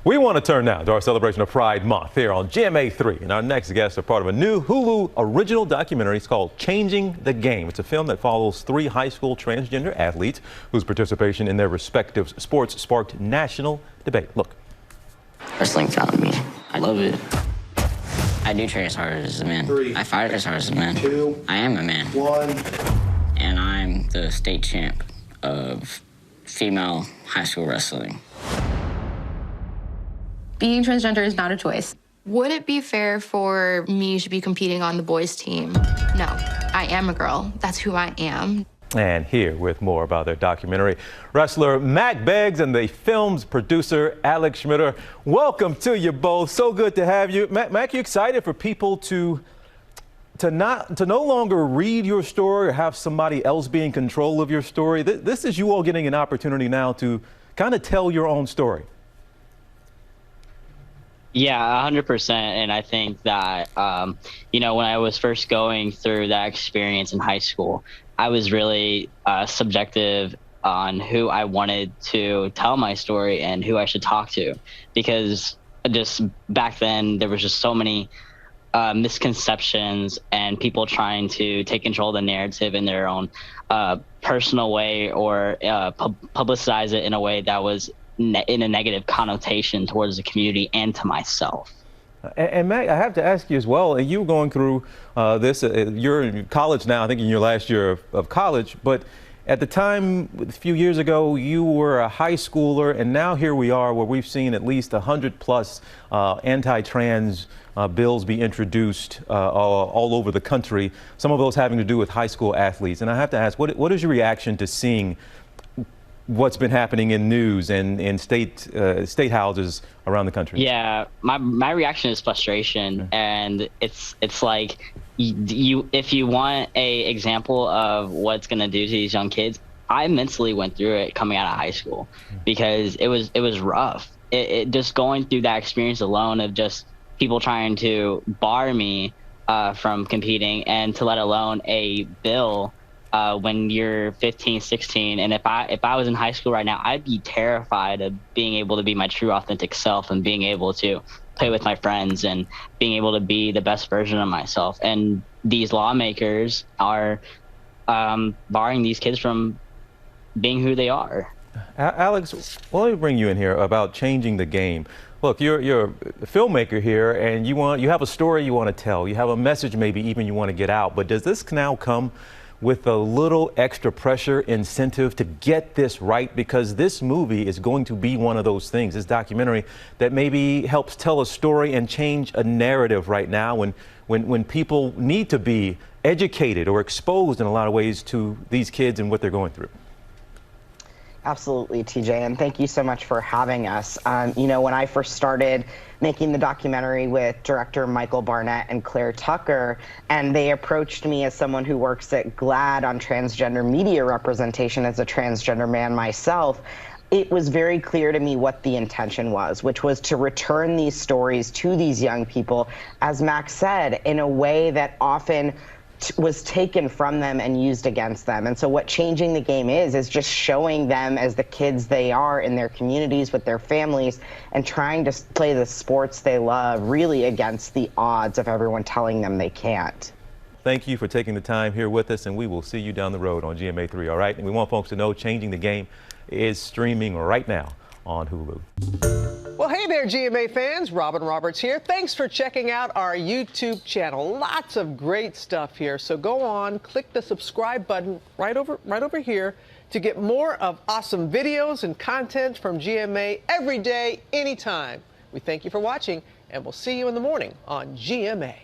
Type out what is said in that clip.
We want to turn now to our celebration of Pride Month here on GMA3. And our next guests are part of a new Hulu original documentary. It's called Changing the Game. It's a film that follows 3 high school transgender athletes whose participation in their respective sports sparked national debate. Look. Wrestling found me. I love it. I do train as hard as a man. 3. I fight as hard as a man. 2. I am a man. 1. And I'm the state champ of female high school wrestling. Being transgender is not a choice. Would it be fair for me to be competing on the boys' team? No, I am a girl. That's who I am. And here with more about their documentary, wrestler MACK Beggs and the film's producer Alex SCHMIDER. Welcome to you both. So good to have you. MACK, you excited for people to no longer read your story or have somebody else be in control of your story? This is you all getting an opportunity now to kind of tell your own story. Yeah, 100%. And I think that, when I was first going through that experience in high school, I was really subjective on who I wanted to tell my story and who I should talk to, because just back then there was just so many misconceptions and people trying to take control of the narrative in their own personal way or publicize it in a way that was in a negative connotation towards the community and to myself. And Matt, I have to ask you as well, you were going through this, you're in college now, I think in your last year of college, but at the time, a few years ago, you were a high schooler, and now here we are where we've seen at least 100+ anti-trans bills be introduced all over the country, some of those having to do with high school athletes. And I have to ask, what is your reaction to seeing what's been happening in news and in state houses around the country? Yeah, my reaction is frustration, and it's like if you want a example of what's gonna do to these young kids, I mentally went through it coming out of high school because it was rough. It just going through that experience alone of just people trying to bar me from competing, and to let alone a bill when you're 15, 16. And if I was in high school right now, I'd be terrified of being able to be my true authentic self and being able to play with my friends and being able to be the best version of myself. And these lawmakers are barring these kids from being who they are. Alex, well, let me bring you in here about changing the game. Look, you're a filmmaker here, and you have a story you want to tell. You have a message maybe even you want to get out. But does this now come with a little extra pressure, incentive to get this right? Because this movie is going to be one of those things, this documentary, that maybe helps tell a story and change a narrative right now when people need to be educated or exposed in a lot of ways to these kids and what they're going through. Absolutely, TJ, and thank you so much for having us. When I first started making the documentary with director Michael Barnett and Claire Tucker, and they approached me as someone who works at GLAAD on transgender media representation as a transgender man myself, it was very clear to me what the intention was, which was to return these stories to these young people, as Max said, in a way that often was taken from them and used against them. And so what Changing the Game is just showing them as the kids they are in their communities with their families and trying to play the sports they love really against the odds of everyone telling them they can't. Thank you for taking the time here with us, and we will see you down the road on GMA3, all right? And we want folks to know Changing the Game is streaming right now on Hulu. Well, hey there, GMA fans. Robin Roberts here. Thanks for checking out our YouTube channel. Lots of great stuff here. So go on, click the subscribe button right over here to get more of awesome videos and content from GMA every day, anytime. We thank you for watching, and we'll see you in the morning on GMA.